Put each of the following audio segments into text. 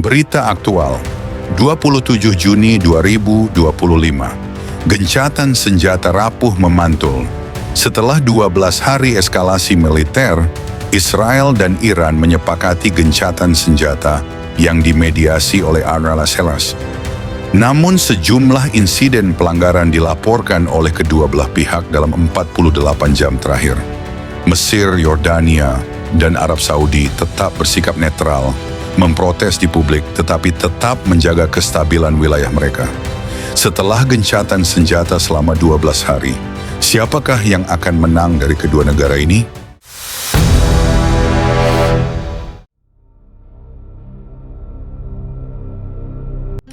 Berita aktual, 27 Juni 2025. Gencatan senjata rapuh memantul. Setelah 12 hari eskalasi militer, Israel dan Iran menyepakati gencatan senjata yang dimediasi oleh Al-Selas. Namun sejumlah insiden pelanggaran dilaporkan oleh kedua belah pihak dalam 48 jam terakhir. Mesir, Yordania, dan Arab Saudi tetap bersikap netral, memprotes di publik tetapi tetap menjaga kestabilan wilayah mereka. Setelah gencatan senjata selama 12 hari, siapakah yang akan menang dari kedua negara ini?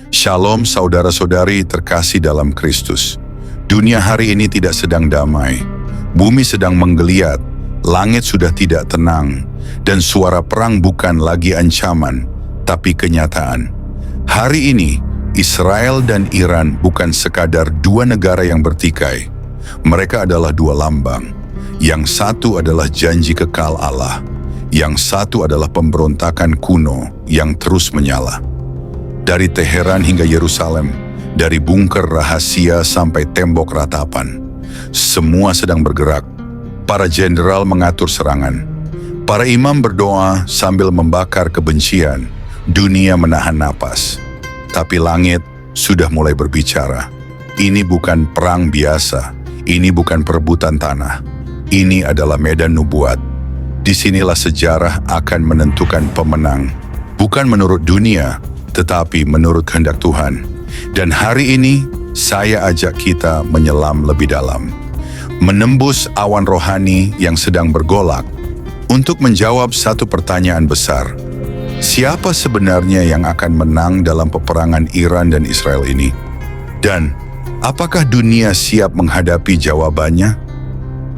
Shalom saudara-saudari terkasih dalam Kristus. Dunia hari ini tidak sedang damai. Bumi sedang menggeliat, langit sudah tidak tenang, dan suara perang bukan lagi ancaman, tapi kenyataan. Hari ini, Israel dan Iran bukan sekadar dua negara yang bertikai. Mereka adalah dua lambang. Yang satu adalah janji kekal Allah. Yang satu adalah pemberontakan kuno yang terus menyala. Dari Teheran hingga Yerusalem, dari bunker rahasia sampai tembok ratapan, semua sedang bergerak. Para jenderal mengatur serangan. Para imam berdoa sambil membakar kebencian. Dunia menahan napas. Tapi langit sudah mulai berbicara. Ini bukan perang biasa. Ini bukan perebutan tanah. Ini adalah medan nubuat. Disinilah sejarah akan menentukan pemenang. Bukan menurut dunia, tetapi menurut kehendak Tuhan. Dan hari ini, saya ajak kita menyelam lebih dalam. Menembus awan rohani yang sedang bergolak untuk menjawab satu pertanyaan besar. Siapa sebenarnya yang akan menang dalam peperangan Iran dan Israel ini? Dan apakah dunia siap menghadapi jawabannya?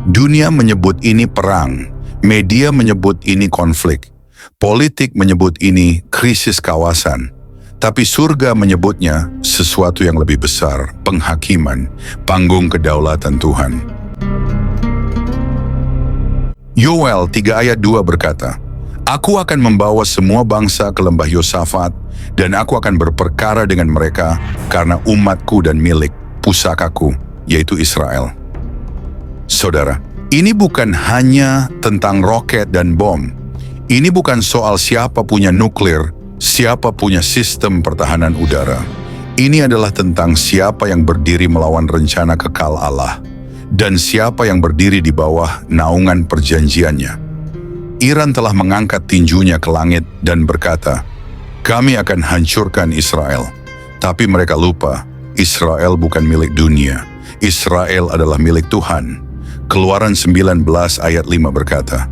Dunia menyebut ini perang, media menyebut ini konflik, politik menyebut ini krisis kawasan. Tapi surga menyebutnya sesuatu yang lebih besar, penghakiman, panggung kedaulatan Tuhan. Yoel 3 ayat 2 berkata, "Aku akan membawa semua bangsa ke lembah Yosafat, dan aku akan berperkara dengan mereka karena umatku dan milik pusakaku, yaitu Israel." Saudara, ini bukan hanya tentang roket dan bom. Ini bukan soal siapa punya nuklir, siapa punya sistem pertahanan udara. Ini adalah tentang siapa yang berdiri melawan rencana kekal Allah dan siapa yang berdiri di bawah naungan perjanjiannya. Iran telah mengangkat tinjunya ke langit dan berkata, "Kami akan hancurkan Israel." Tapi mereka lupa, Israel bukan milik dunia. Israel adalah milik Tuhan. Keluaran 19 ayat 5 berkata,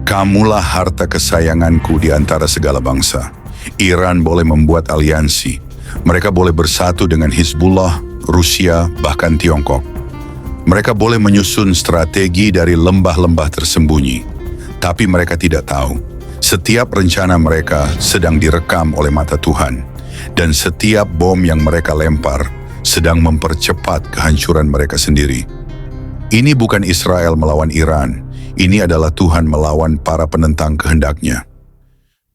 "Kamulah harta kesayanganku di antara segala bangsa." Iran boleh membuat aliansi. Mereka boleh bersatu dengan Hizbullah, Rusia, bahkan Tiongkok. Mereka boleh menyusun strategi dari lembah-lembah tersembunyi. Tapi mereka tidak tahu, setiap rencana mereka sedang direkam oleh mata Tuhan. Dan setiap bom yang mereka lempar sedang mempercepat kehancuran mereka sendiri. Ini bukan Israel melawan Iran. Ini adalah Tuhan melawan para penentang kehendaknya.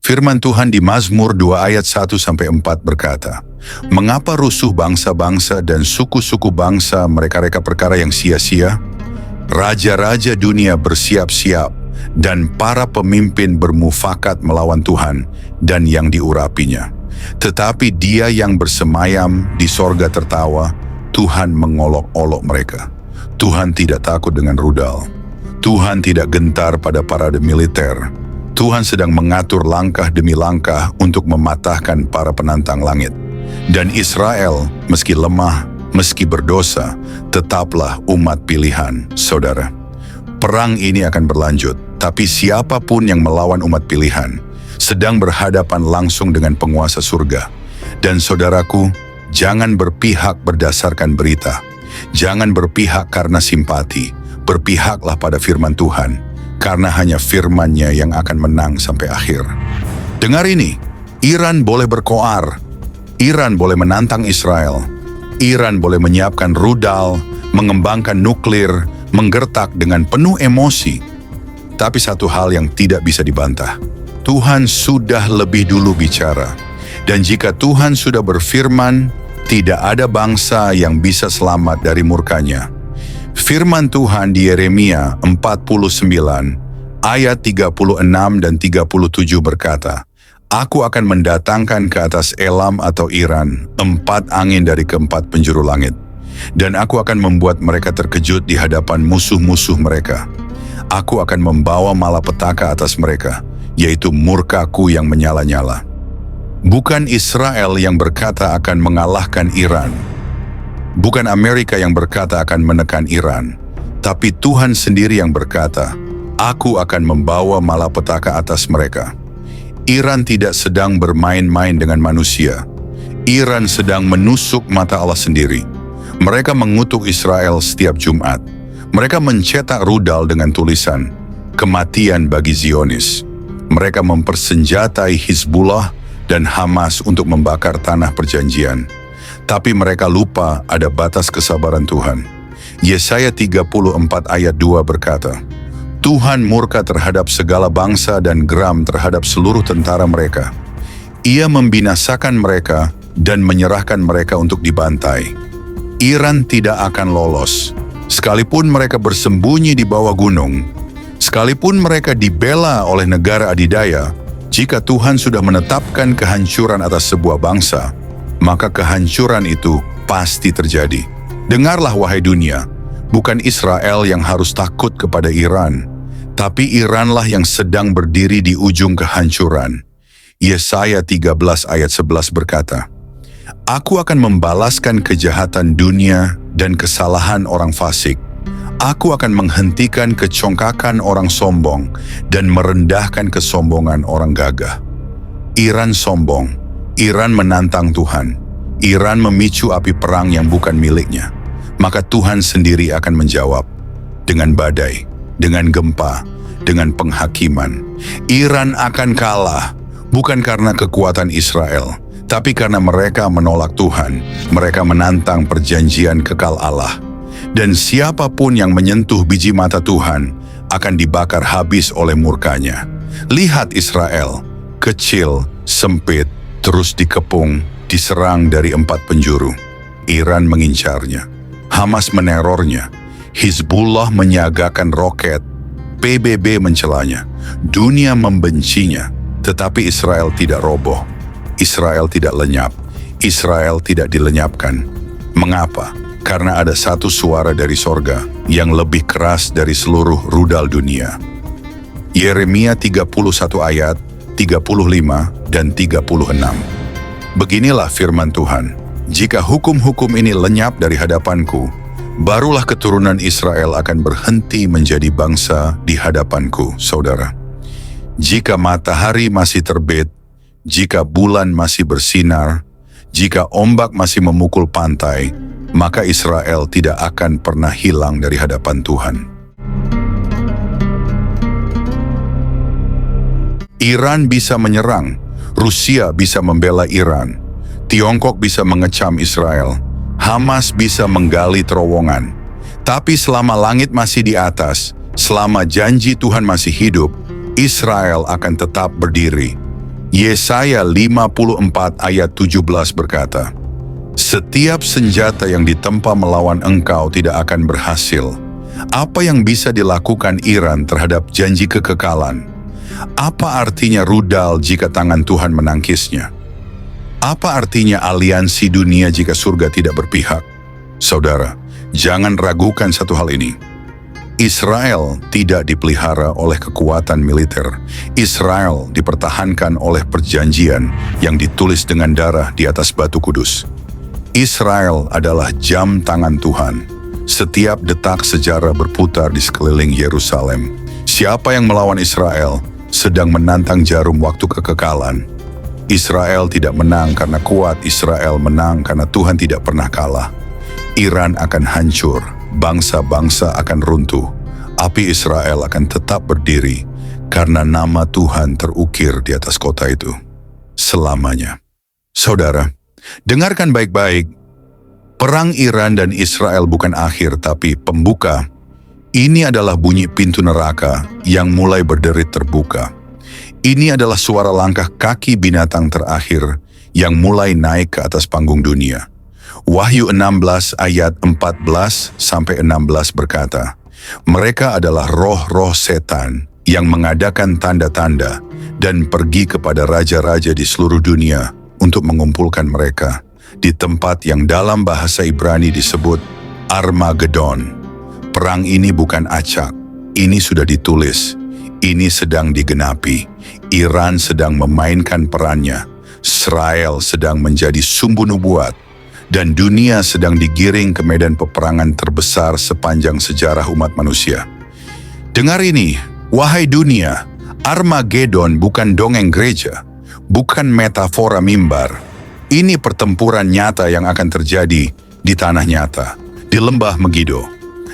Firman Tuhan di Mazmur 2 ayat 1-4 berkata, "Mengapa rusuh bangsa-bangsa dan suku-suku bangsa mereka-reka perkara yang sia-sia? Raja-raja dunia bersiap-siap dan para pemimpin bermufakat melawan Tuhan dan yang diurapinya. Tetapi Dia yang bersemayam di sorga tertawa, Tuhan mengolok-olok mereka. Tuhan tidak takut dengan rudal. Tuhan tidak gentar pada parade militer. Tuhan sedang mengatur langkah demi langkah untuk mematahkan para penantang langit. Dan Israel, meski lemah, meski berdosa, tetaplah umat pilihan, saudara." Perang ini akan berlanjut, tapi siapapun yang melawan umat pilihan sedang berhadapan langsung dengan penguasa surga. Dan saudaraku, jangan berpihak berdasarkan berita. Jangan berpihak karena simpati. Berpihaklah pada firman Tuhan. Karena hanya firman-Nya yang akan menang sampai akhir. Dengar ini, Iran boleh berkoar, Iran boleh menantang Israel, Iran boleh menyiapkan rudal, mengembangkan nuklir, menggertak dengan penuh emosi. Tapi satu hal yang tidak bisa dibantah, Tuhan sudah lebih dulu bicara. Dan jika Tuhan sudah berfirman, tidak ada bangsa yang bisa selamat dari murkanya. Firman Tuhan di Yeremia 49 ayat 36 dan 37 berkata, Aku akan mendatangkan ke atas Elam atau Iran 4 angin dari keempat penjuru langit. Dan aku akan membuat mereka terkejut di hadapan musuh-musuh mereka. Aku akan membawa malapetaka atas mereka, yaitu murkaku yang menyala-nyala. Bukan Israel yang berkata akan mengalahkan Iran. Bukan Amerika yang berkata akan menekan Iran. Tapi Tuhan sendiri yang berkata, Aku akan membawa malapetaka atas mereka. Iran tidak sedang bermain-main dengan manusia. Iran sedang menusuk mata Allah sendiri. Mereka mengutuk Israel setiap Jumat. Mereka mencetak rudal dengan tulisan, Kematian bagi Zionis. Mereka mempersenjatai Hizbullah dan Hamas untuk membakar tanah perjanjian. Tapi mereka lupa ada batas kesabaran Tuhan. Yesaya 34 ayat 2 berkata, Tuhan murka terhadap segala bangsa dan geram terhadap seluruh tentara mereka. Ia membinasakan mereka dan menyerahkan mereka untuk dibantai. Iran tidak akan lolos. Sekalipun mereka bersembunyi di bawah gunung, sekalipun mereka dibela oleh negara adidaya, jika Tuhan sudah menetapkan kehancuran atas sebuah bangsa, maka kehancuran itu pasti terjadi. Dengarlah wahai dunia, bukan Israel yang harus takut kepada Iran, tapi Iranlah yang sedang berdiri di ujung kehancuran. Yesaya 13 ayat 11 berkata, Aku akan membalaskan kejahatan dunia dan kesalahan orang fasik. Aku akan menghentikan kecongkakan orang sombong dan merendahkan kesombongan orang gagah. Iran sombong, Iran menantang Tuhan, Iran memicu api perang yang bukan miliknya. Maka Tuhan sendiri akan menjawab, dengan badai, dengan gempa, dengan penghakiman. Iran akan kalah, bukan karena kekuatan Israel, tapi karena mereka menolak Tuhan, mereka menantang perjanjian kekal Allah. Dan siapapun yang menyentuh biji mata Tuhan akan dibakar habis oleh murkanya. Lihat Israel, kecil, sempit, terus dikepung, diserang dari 4 penjuru. Iran mengincarnya, Hamas menerornya, Hizbullah menyiagakan roket, PBB mencelanya, dunia membencinya, tetapi Israel tidak roboh. Israel tidak lenyap, Israel tidak dilenyapkan. Mengapa? Karena ada satu suara dari sorga yang lebih keras dari seluruh rudal dunia. Yeremia 31 ayat 35 dan 36. Beginilah firman Tuhan, jika hukum-hukum ini lenyap dari hadapanku, barulah keturunan Israel akan berhenti menjadi bangsa di hadapanku, saudara. Jika matahari masih terbit, jika bulan masih bersinar, jika ombak masih memukul pantai, maka Israel tidak akan pernah hilang dari hadapan Tuhan. Iran bisa menyerang, Rusia bisa membela Iran, Tiongkok bisa mengecam Israel, Hamas bisa menggali terowongan. Tapi selama langit masih di atas, selama janji Tuhan masih hidup, Israel akan tetap berdiri. Yesaya 54 ayat 17 berkata, Setiap senjata yang ditempa melawan engkau tidak akan berhasil. Apa yang bisa dilakukan Iran terhadap janji kekekalan? Apa artinya rudal jika tangan Tuhan menangkisnya? Apa artinya aliansi dunia jika surga tidak berpihak? Saudara, jangan ragukan satu hal ini. Israel tidak dipelihara oleh kekuatan militer. Israel dipertahankan oleh perjanjian yang ditulis dengan darah di atas batu kudus. Israel adalah jam tangan Tuhan. Setiap detak sejarah berputar di sekeliling Yerusalem. Siapa yang melawan Israel sedang menantang jarum waktu kekekalan. Israel tidak menang karena kuat, Israel menang karena Tuhan tidak pernah kalah. Iran akan hancur, bangsa-bangsa akan runtuh. Api Israel akan tetap berdiri karena nama Tuhan terukir di atas kota itu selamanya. Saudara, dengarkan baik-baik, perang Iran dan Israel bukan akhir tapi pembuka. Ini adalah bunyi pintu neraka yang mulai berderit terbuka. Ini adalah suara langkah kaki binatang terakhir yang mulai naik ke atas panggung dunia. Wahyu 16 ayat 14-16 berkata, "Mereka adalah roh-roh setan yang mengadakan tanda-tanda dan pergi kepada raja-raja di seluruh dunia untuk mengumpulkan mereka di tempat yang dalam bahasa Ibrani disebut Armageddon." Perang ini bukan acak, ini sudah ditulis, ini sedang digenapi. Iran sedang memainkan perannya, Israel sedang menjadi sumbu nubuat, dan dunia sedang digiring ke medan peperangan terbesar sepanjang sejarah umat manusia. Dengar ini, wahai dunia, Armageddon bukan dongeng gereja, bukan metafora mimbar. Ini pertempuran nyata yang akan terjadi di tanah nyata, di lembah Megiddo.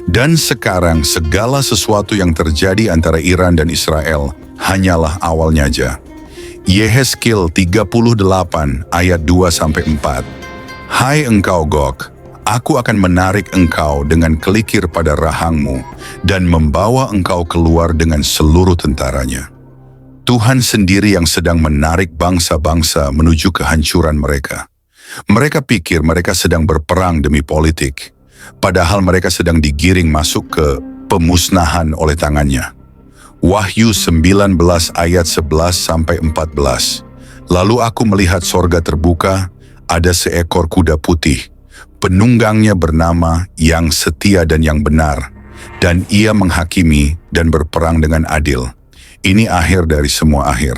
Dan sekarang segala sesuatu yang terjadi antara Iran dan Israel hanyalah awalnya aja. Yehezkiel 38 ayat 2-4. "Hai engkau Gog, aku akan menarik engkau dengan kelikir pada rahangmu dan membawa engkau keluar dengan seluruh tentaranya." Tuhan sendiri yang sedang menarik bangsa-bangsa menuju kehancuran mereka. Mereka pikir mereka sedang berperang demi politik, padahal mereka sedang digiring masuk ke pemusnahan oleh tangannya. Wahyu 19 ayat 11-14. "Lalu aku melihat sorga terbuka, ada seekor kuda putih, penunggangnya bernama Yang Setia dan Yang Benar, dan ia menghakimi dan berperang dengan adil." Ini akhir dari semua akhir.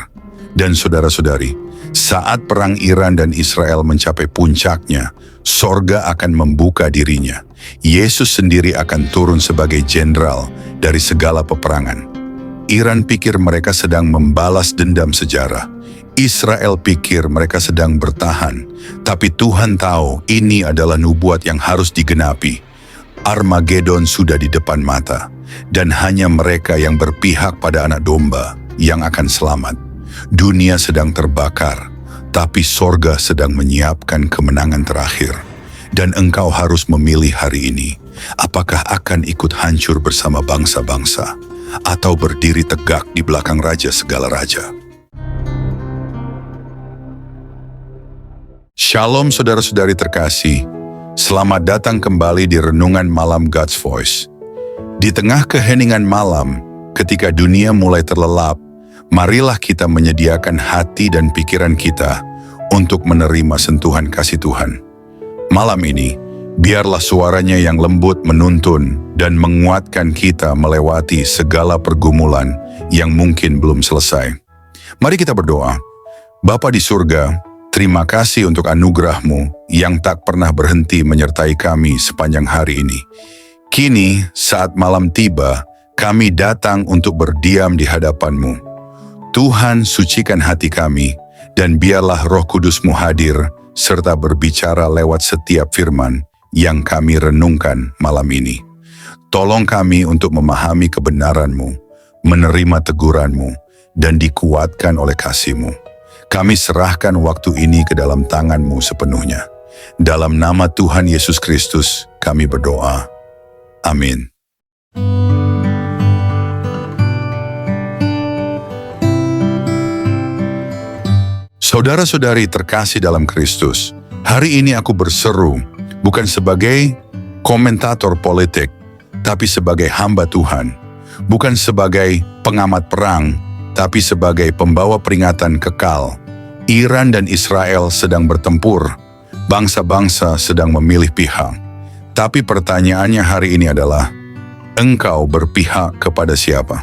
Dan saudara-saudari, saat perang Iran dan Israel mencapai puncaknya, sorga akan membuka dirinya. Yesus sendiri akan turun sebagai jenderal dari segala peperangan. Iran pikir mereka sedang membalas dendam sejarah. Israel pikir mereka sedang bertahan, tapi Tuhan tahu ini adalah nubuat yang harus digenapi. Armageddon sudah di depan mata, dan hanya mereka yang berpihak pada anak domba yang akan selamat. Dunia sedang terbakar, tapi sorga sedang menyiapkan kemenangan terakhir. Dan engkau harus memilih hari ini, apakah akan ikut hancur bersama bangsa-bangsa, atau berdiri tegak di belakang raja segala raja. Shalom saudara-saudari terkasih, selamat datang kembali di Renungan Malam God's Voice. Di tengah keheningan malam, ketika dunia mulai terlelap, marilah kita menyediakan hati dan pikiran kita untuk menerima sentuhan kasih Tuhan. Malam ini, biarlah suaranya yang lembut menuntun dan menguatkan kita melewati segala pergumulan yang mungkin belum selesai. Mari kita berdoa. Bapa di surga, terima kasih untuk anugerah-Mu yang tak pernah berhenti menyertai kami sepanjang hari ini. Kini, saat malam tiba, kami datang untuk berdiam di hadapan-Mu. Tuhan, sucikan hati kami, dan biarlah Roh Kudus-Mu hadir, serta berbicara lewat setiap firman yang kami renungkan malam ini. Tolong kami untuk memahami kebenaran-Mu, menerima teguran-Mu, dan dikuatkan oleh kasih-Mu. Kami serahkan waktu ini ke dalam tangan-Mu sepenuhnya. Dalam nama Tuhan Yesus Kristus, kami berdoa. Amin. Saudara-saudari terkasih dalam Kristus, hari ini aku berseru bukan sebagai komentator politik, tapi sebagai hamba Tuhan. Bukan sebagai pengamat perang, tapi sebagai pembawa peringatan kekal. Iran dan Israel sedang bertempur, bangsa-bangsa sedang memilih pihak. Tapi pertanyaannya hari ini adalah, engkau berpihak kepada siapa?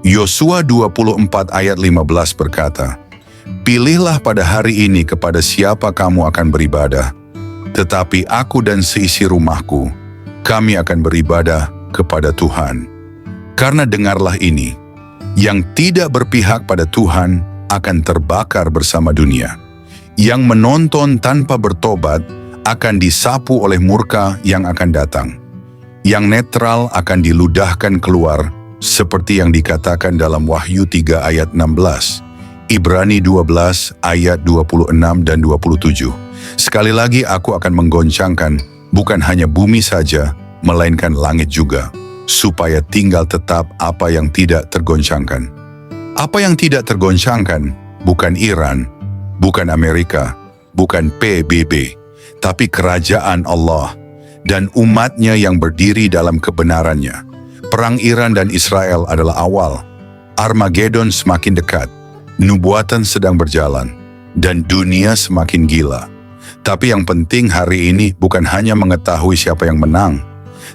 Yosua 24 ayat 15 berkata, "Pilihlah pada hari ini kepada siapa kamu akan beribadah, tetapi aku dan seisi rumahku, kami akan beribadah kepada Tuhan." Karena dengarlah ini, yang tidak berpihak pada Tuhan akan terbakar bersama dunia. Yang menonton tanpa bertobat akan disapu oleh murka yang akan datang. Yang netral akan diludahkan keluar, seperti yang dikatakan dalam Wahyu 3 ayat 16. Ibrani 12 ayat 26 dan 27. Sekali lagi aku akan menggoncangkan bukan hanya bumi saja, melainkan langit juga, supaya tinggal tetap apa yang tidak tergoncangkan. Apa yang tidak tergoncangkan bukan Iran, bukan Amerika, bukan PBB, tapi kerajaan Allah dan umatnya yang berdiri dalam kebenarannya. Perang Iran dan Israel adalah awal. Armageddon semakin dekat, nubuatan sedang berjalan, dan dunia semakin gila. Tapi yang penting hari ini bukan hanya mengetahui siapa yang menang,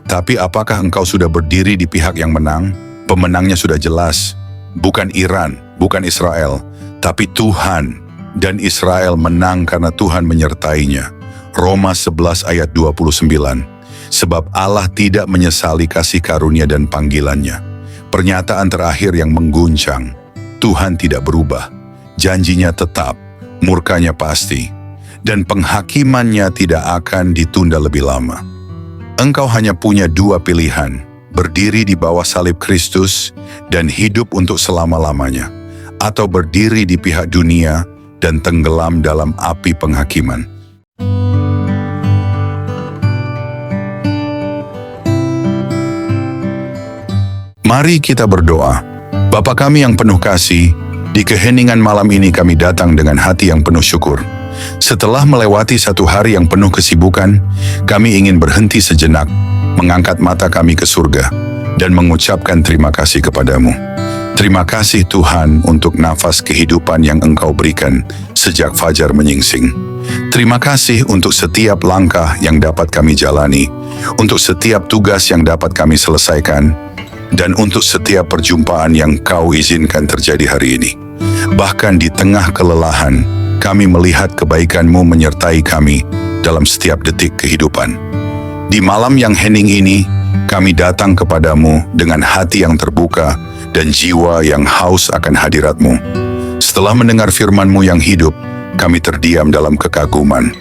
tapi apakah engkau sudah berdiri di pihak yang menang? Pemenangnya sudah jelas, bukan Iran, bukan Israel, tapi Tuhan. Dan Israel menang karena Tuhan menyertainya. Roma 11 ayat 29. Sebab Allah tidak menyesali kasih karunia dan panggilannya. Pernyataan terakhir yang mengguncang. Tuhan tidak berubah. Janjinya tetap, murkanya pasti. Dan penghakimannya tidak akan ditunda lebih lama. Engkau hanya punya dua pilihan, berdiri di bawah salib Kristus dan hidup untuk selama-lamanya, atau berdiri di pihak dunia dan tenggelam dalam api penghakiman. Mari kita berdoa. Bapa kami yang penuh kasih, di keheningan malam ini kami datang dengan hati yang penuh syukur. Setelah melewati satu hari yang penuh kesibukan, kami ingin berhenti sejenak, mengangkat mata kami ke surga, dan mengucapkan terima kasih kepadamu. Terima kasih Tuhan untuk nafas kehidupan yang Engkau berikan sejak fajar menyingsing. Terima kasih untuk setiap langkah yang dapat kami jalani, untuk setiap tugas yang dapat kami selesaikan, dan untuk setiap perjumpaan yang Kau izinkan terjadi hari ini. Bahkan di tengah kelelahan, kami melihat kebaikan-Mu menyertai kami dalam setiap detik kehidupan. Di malam yang hening ini, kami datang kepadamu dengan hati yang terbuka dan jiwa yang haus akan hadirat-Mu. Setelah mendengar firman-Mu yang hidup, kami terdiam dalam kekaguman.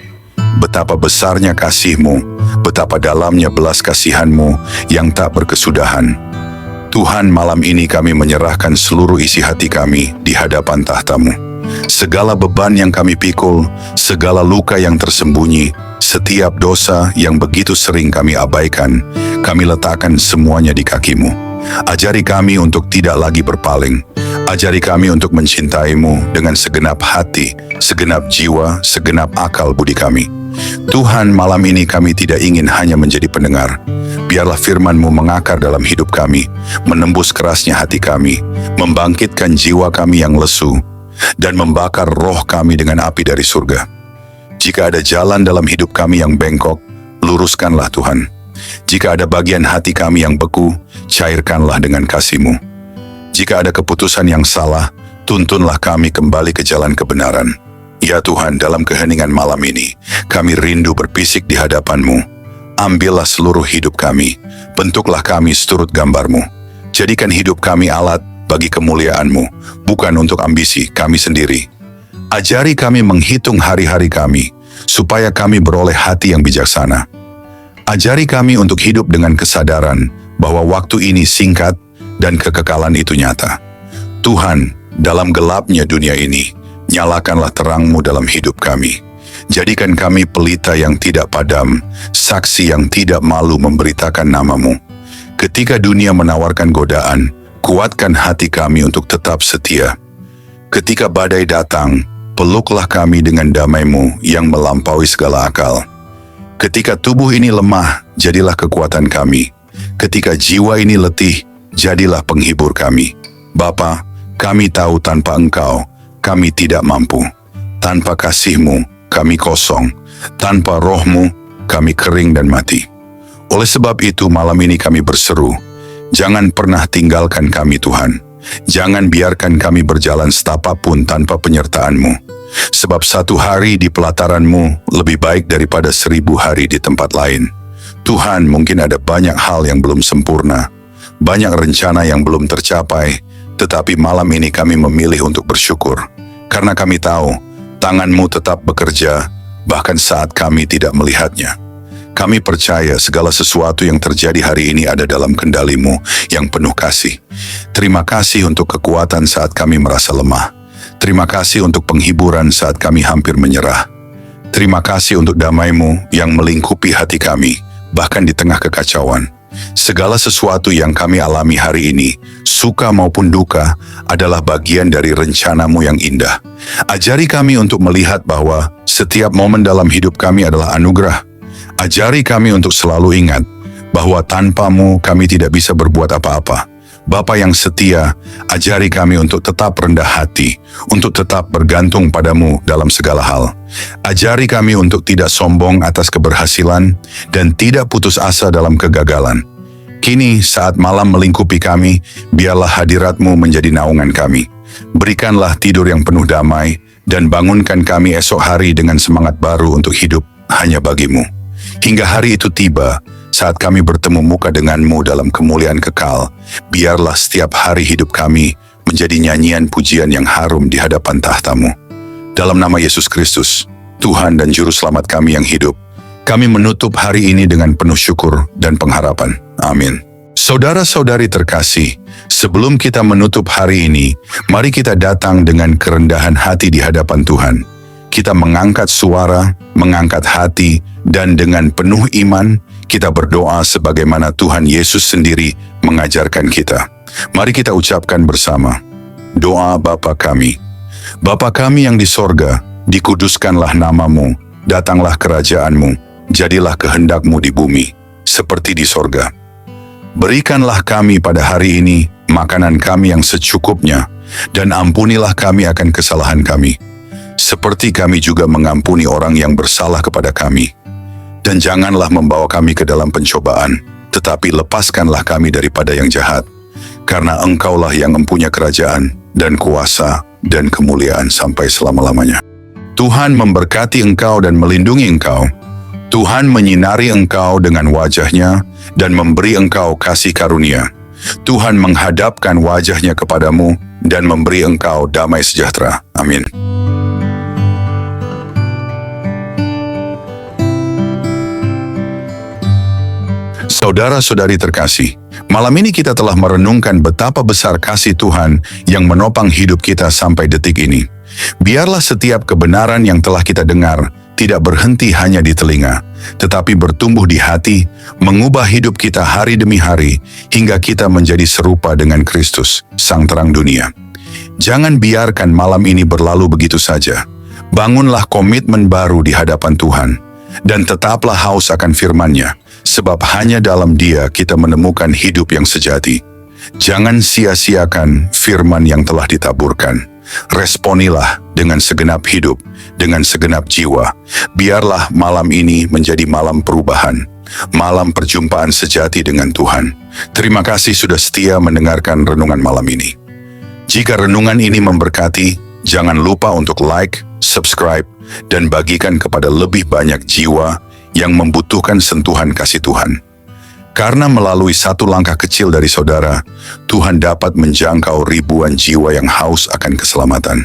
Betapa besarnya kasih-Mu, betapa dalamnya belas kasihan-Mu yang tak berkesudahan. Tuhan, malam ini kami menyerahkan seluruh isi hati kami di hadapan tahta-Mu. Segala beban yang kami pikul, segala luka yang tersembunyi, setiap dosa yang begitu sering kami abaikan, kami letakkan semuanya di kaki-Mu. Ajari kami untuk tidak lagi berpaling. Ajari kami untuk mencintai-Mu dengan segenap hati, segenap jiwa, segenap akal budi kami. Tuhan, malam ini kami tidak ingin hanya menjadi pendengar. Biarlah firman-Mu mengakar dalam hidup kami, menembus kerasnya hati kami, membangkitkan jiwa kami yang lesu, dan membakar roh kami dengan api dari surga. Jika ada jalan dalam hidup kami yang bengkok, luruskanlah Tuhan. Jika ada bagian hati kami yang beku, cairkanlah dengan kasih-Mu. Jika ada keputusan yang salah, tuntunlah kami kembali ke jalan kebenaran. Ya Tuhan, dalam keheningan malam ini, kami rindu berpisik di hadapan-Mu. Ambillah seluruh hidup kami, bentuklah kami seturut gambar-Mu. Jadikan hidup kami alat bagi kemuliaan-Mu, bukan untuk ambisi kami sendiri. Ajari kami menghitung hari-hari kami, supaya kami beroleh hati yang bijaksana. Ajari kami untuk hidup dengan kesadaran bahwa waktu ini singkat dan kekekalan itu nyata. Tuhan, dalam gelapnya dunia ini, nyalakanlah terang-Mu dalam hidup kami. Jadikan kami pelita yang tidak padam, saksi yang tidak malu memberitakan nama-Mu. Ketika dunia menawarkan godaan, kuatkan hati kami untuk tetap setia. Ketika badai datang, peluklah kami dengan damai-Mu yang melampaui segala akal. Ketika tubuh ini lemah, jadilah kekuatan kami. Ketika jiwa ini letih, jadilah penghibur kami. Bapa, kami tahu tanpa Engkau, kami tidak mampu. Tanpa kasih-Mu, kami kosong. Tanpa Roh-Mu, kami kering dan mati. Oleh sebab itu, malam ini kami berseru, jangan pernah tinggalkan kami Tuhan. Jangan biarkan kami berjalan setapak pun tanpa penyertaan-Mu. Sebab satu hari di pelataran-Mu lebih baik daripada 1000 hari di tempat lain. Tuhan, mungkin ada banyak hal yang belum sempurna, banyak rencana yang belum tercapai, tetapi malam ini kami memilih untuk bersyukur. Karena kami tahu, tangan-Mu tetap bekerja, bahkan saat kami tidak melihatnya. Kami percaya segala sesuatu yang terjadi hari ini ada dalam kendali-Mu yang penuh kasih. Terima kasih untuk kekuatan saat kami merasa lemah. Terima kasih untuk penghiburan saat kami hampir menyerah. Terima kasih untuk damai-Mu yang melingkupi hati kami, bahkan di tengah kekacauan. Segala sesuatu yang kami alami hari ini, suka maupun duka, adalah bagian dari rencana-Mu yang indah. Ajari kami untuk melihat bahwa setiap momen dalam hidup kami adalah anugerah. Ajari kami untuk selalu ingat bahwa tanpa-Mu kami tidak bisa berbuat apa-apa. Bapa yang setia, ajari kami untuk tetap rendah hati, untuk tetap bergantung pada-Mu dalam segala hal. Ajari kami untuk tidak sombong atas keberhasilan dan tidak putus asa dalam kegagalan. Kini saat malam melingkupi kami, biarlah hadirat-Mu menjadi naungan kami. Berikanlah tidur yang penuh damai dan bangunkan kami esok hari dengan semangat baru untuk hidup hanya bagi-Mu. Hingga hari itu tiba, saat kami bertemu muka dengan-Mu dalam kemuliaan kekal, biarlah setiap hari hidup kami menjadi nyanyian pujian yang harum di hadapan tahta-Mu. Dalam nama Yesus Kristus, Tuhan dan Juru Selamat kami yang hidup, kami menutup hari ini dengan penuh syukur dan pengharapan. Amin. Saudara-saudari terkasih, sebelum kita menutup hari ini, mari kita datang dengan kerendahan hati di hadapan Tuhan. Kita mengangkat suara, mengangkat hati, dan dengan penuh iman, kita berdoa sebagaimana Tuhan Yesus sendiri mengajarkan kita. Mari kita ucapkan bersama. Doa Bapa kami. Bapa kami yang di sorga, dikuduskanlah nama-Mu, datanglah kerajaan-Mu, jadilah kehendak-Mu di bumi, seperti di sorga. Berikanlah kami pada hari ini makanan kami yang secukupnya, dan ampunilah kami akan kesalahan kami, seperti kami juga mengampuni orang yang bersalah kepada kami. Dan janganlah membawa kami ke dalam pencobaan, tetapi lepaskanlah kami daripada yang jahat. Karena Engkaulah yang mempunyai kerajaan, dan kuasa, dan kemuliaan sampai selama-lamanya. Tuhan memberkati engkau dan melindungi engkau. Tuhan menyinari engkau dengan wajah-Nya, dan memberi engkau kasih karunia. Tuhan menghadapkan wajah-Nya kepadamu, dan memberi engkau damai sejahtera. Amin. Saudara-saudari terkasih, malam ini kita telah merenungkan betapa besar kasih Tuhan yang menopang hidup kita sampai detik ini. Biarlah setiap kebenaran yang telah kita dengar tidak berhenti hanya di telinga, tetapi bertumbuh di hati, mengubah hidup kita hari demi hari, hingga kita menjadi serupa dengan Kristus, Sang Terang Dunia. Jangan biarkan malam ini berlalu begitu saja. Bangunlah komitmen baru di hadapan Tuhan, dan tetaplah haus akan firman-Nya, sebab hanya dalam Dia kita menemukan hidup yang sejati. Jangan sia-siakan firman yang telah ditaburkan. Responilah dengan segenap hidup, dengan segenap jiwa. Biarlah malam ini menjadi malam perubahan, malam perjumpaan sejati dengan Tuhan. Terima kasih sudah setia mendengarkan renungan malam ini. Jika renungan ini memberkati, jangan lupa untuk like, subscribe, dan bagikan kepada lebih banyak jiwa yang membutuhkan sentuhan kasih Tuhan. Karena melalui satu langkah kecil dari saudara, Tuhan dapat menjangkau ribuan jiwa yang haus akan keselamatan.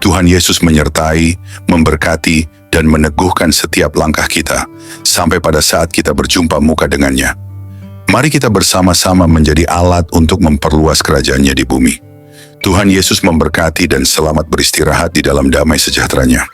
Tuhan Yesus menyertai, memberkati, dan meneguhkan setiap langkah kita, sampai pada saat kita berjumpa muka dengannya. Mari kita bersama-sama menjadi alat untuk memperluas kerajaan-Nya di bumi. Tuhan Yesus memberkati dan selamat beristirahat di dalam damai sejahtera-Nya.